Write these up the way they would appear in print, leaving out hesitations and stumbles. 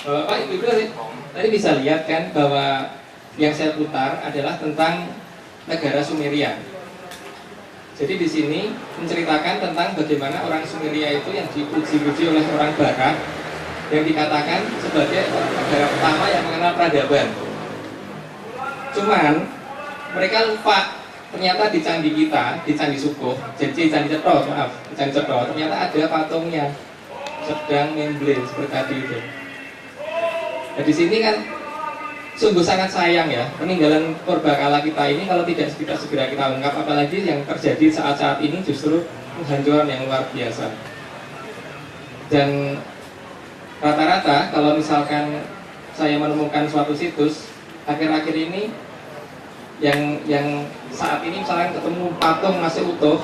Bapak Ibu tadi bisa lihat kan bahwa yang saya putar adalah tentang negara Sumeria. Jadi di sini menceritakan tentang bagaimana orang Sumeria itu yang dipuji-puji oleh orang Barat, yang dikatakan sebagai negara pertama yang mengenal peradaban. Cuman mereka lupa ternyata di candi kita, di Candi Sukuh, jadi Candi Cetro, maaf, di Candi Cetro ternyata ada patungnya sedang membleng seperti tadi itu. Nah di sini kan sungguh sangat sayang ya, peninggalan purbakala kita ini kalau tidak segera kita ungkap, apalagi yang terjadi saat-saat ini justru penghancuran yang luar biasa. Dan rata-rata kalau misalkan saya menemukan suatu situs akhir-akhir ini yang saat ini misalkan ketemu patung masih utuh,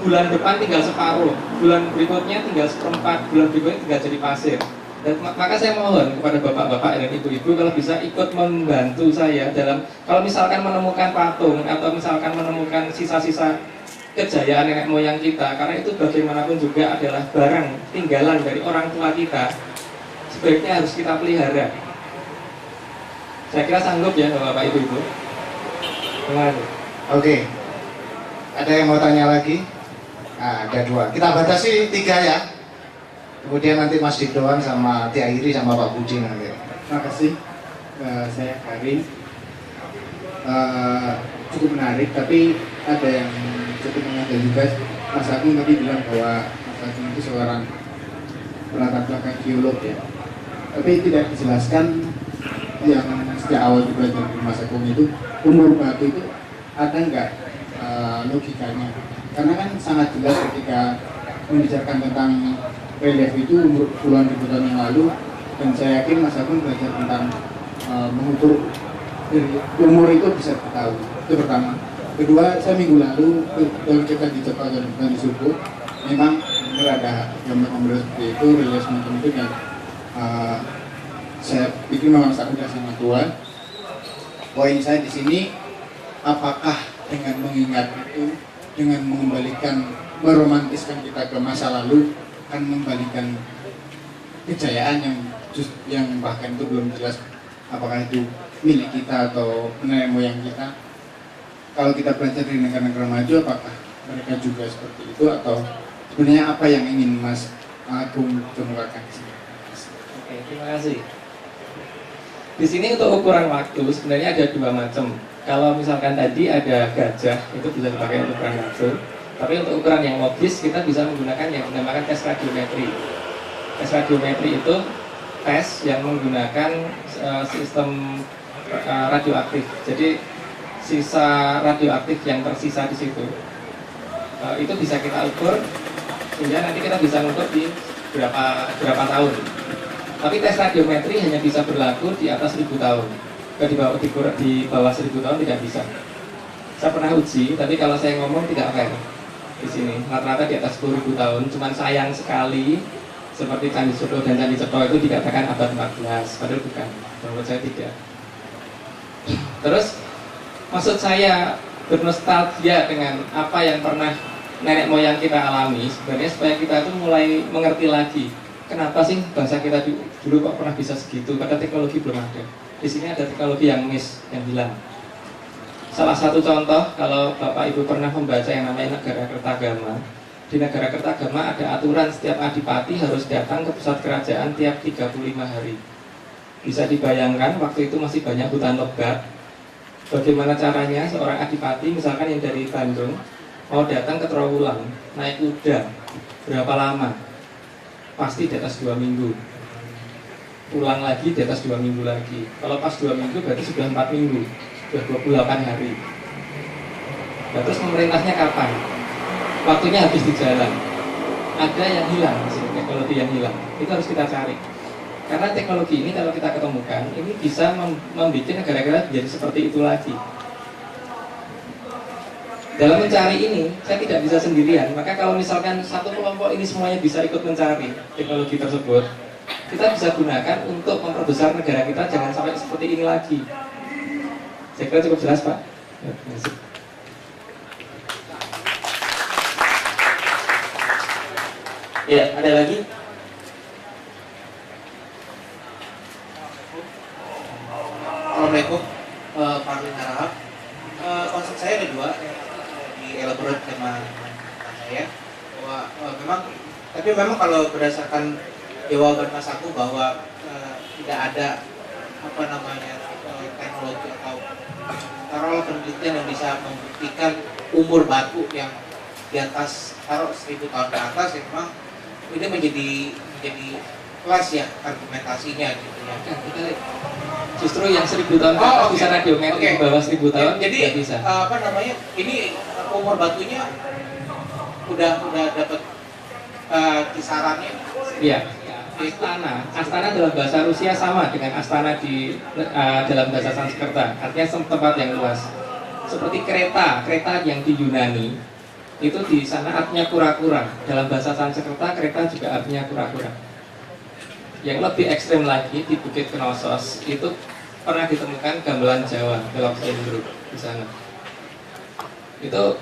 bulan depan tinggal separuh, bulan berikutnya tinggal seperempat, bulan berikutnya tinggal jadi pasir. Dan maka saya mohon kepada bapak-bapak dan ibu-ibu kalau bisa ikut membantu saya dalam, kalau misalkan menemukan patung atau misalkan menemukan sisa-sisa kejayaan nenek moyang kita, karena itu bagaimanapun juga adalah barang tinggalan dari orang tua kita, sebaiknya harus kita pelihara. Saya kira sanggup ya bapak ibu-ibu. Oke, ada yang mau tanya lagi? Nah, ada dua, kita batasi 3 ya. Kemudian nanti Mas Dikdoan sama Tia Iri sama Pak Budi nanti. Terima kasih. Saya Karin. Cukup menarik, tapi ada yang cukup mengada juga. Mas Agung tadi bilang bahwa Mas Agung itu seorang pelatar belakang geolog ya. Tapi tidak dijelaskan yang sejak awal belajar di Mas Agung itu umur batu itu ada nggak logikanya? Karena kan sangat jelas ketika membicarakan tentang relief itu umur puluhan ribu tahun yang lalu, dan saya yakin Mas Agung belajar tentang mengukur umur itu bisa diketahui. Itu pertama. Kedua, saya minggu lalu kalau kita di Jepang dan di Sukuh, memang benar ada gambar-gambar seperti itu, relief semacam itu, dan saya pikir memang sudah sangat tua. Poin saya di sini, apakah dengan mengingat itu, dengan mengembalikan, meromantiskan kita ke masa lalu, akan membalikan kejayaan yang bahkan itu belum jelas apakah itu milik kita atau nenek moyang kita. Kalau kita belajar di negara-negara maju, apakah mereka juga seperti itu, atau sebenarnya apa yang ingin Mas Agung kemukakan di sini? Oke, terima kasih. Di sini untuk ukuran waktu sebenarnya ada 2 macam. Kalau misalkan tadi ada gajah, itu bisa dipakai untuk ukuran waktu. Tapi untuk ukuran yang logis, kita bisa menggunakan yang dinamakan tes radiometri. Tes radiometri itu tes yang menggunakan sistem radioaktif. Jadi sisa radioaktif yang tersisa di situ, itu bisa kita ukur, sehingga nanti kita bisa mengukur di berapa tahun. Tapi tes radiometri hanya bisa berlaku di atas 1000 tahun. Di bawah 1000 tahun tidak bisa. Saya pernah uji, tapi kalau saya ngomong tidak fair. Di sini rata-rata di atas 10.000 tahun. Cuman sayang sekali seperti Candi Sukuh dan Candi Cetro itu dikatakan abad 14, padahal bukan. Menurut saya tidak. Terus maksud saya bernostalgia dengan apa yang pernah nenek moyang kita alami, sebenarnya supaya kita itu mulai mengerti lagi kenapa sih bangsa kita dulu kok pernah bisa segitu, padahal teknologi belum ada. Di sini ada teknologi yang miss, yang hilang. Salah satu contoh, kalau Bapak Ibu pernah membaca yang namanya Negara Kertagama, di Negara Kertagama ada aturan setiap adipati harus datang ke pusat kerajaan tiap 35 hari. Bisa dibayangkan waktu itu masih banyak hutan lebat. Bagaimana caranya seorang adipati, misalkan yang dari Bandung, mau datang ke Trowulan, naik kuda, berapa lama? Pasti di atas 2 minggu. Pulang lagi di atas 2 minggu lagi. Kalau pas 2 minggu berarti sudah 4 minggu. Sudah 28 hari. Nah, terus pemerintahnya kapan? Waktunya habis di jalan. Ada yang hilang, teknologi yang hilang. Itu harus kita cari. Karena teknologi ini kalau kita ketemukan, ini bisa membuat negara-negara menjadi seperti itu lagi. Dalam mencari ini, saya tidak bisa sendirian. Maka kalau misalkan satu kelompok ini semuanya bisa ikut mencari teknologi tersebut, kita bisa gunakan untuk memperbesar negara kita, jangan sampai seperti ini lagi. Saya kira cukup jelas, Pak. Ya, terima kasih. Ya, ada lagi? Assalamualaikum, Pak Harahap. Konsep saya ada dua, di elaborate sama saya bahwa memang kalau berdasarkan jawaban Mas Aku bahwa tidak ada teknologi atau taruhlah penelitian yang bisa membuktikan umur batu yang di atas 1000 tahun ke atas, ya memang ini menjadi kelas ya argumentasinya gitu ya. Justru yang 1000 tahun ke atas bisa radiometrik, di bawah 1000 tahun jadi bisa. Ini umur batunya udah dapat kisarannya. Iya. Astana dalam bahasa Rusia sama dengan Astana di dalam bahasa Sanskerta, artinya tempat yang luas. Seperti kereta yang di Yunani itu di sana artinya kura-kura. Dalam bahasa Sanskerta kereta juga artinya kura-kura. Yang lebih ekstrem lagi di Bukit Knossos itu pernah ditemukan gamelan Jawa dalam Sindruk di sana. Itu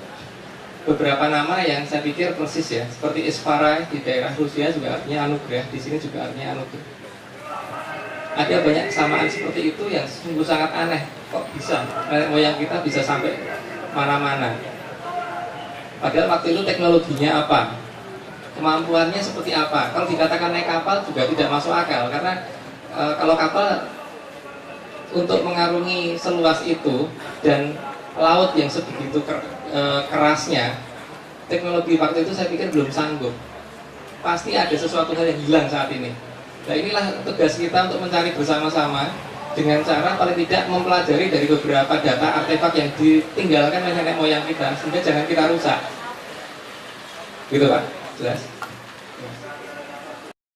beberapa nama yang saya pikir persis ya, seperti Isfara di daerah Rusia juga artinya anugerah, di sini juga artinya anugerah. Ada banyak kesamaan seperti itu yang sungguh sangat aneh. Kok bisa nenek moyang kita bisa sampai mana-mana? Padahal waktu itu teknologinya apa? Kemampuannya seperti apa? Kalau dikatakan naik kapal juga tidak masuk akal, karena kalau kapal untuk mengarungi seluas itu dan laut yang sebegitu kerasnya, teknologi waktu itu saya pikir belum sanggup. Pasti ada sesuatu hal yang hilang saat ini. Nah, inilah tugas kita untuk mencari bersama-sama dengan cara paling tidak mempelajari dari beberapa data artefak yang ditinggalkan oleh nenek moyang kita, sehingga jangan kita rusak. Gitu Pak, jelas?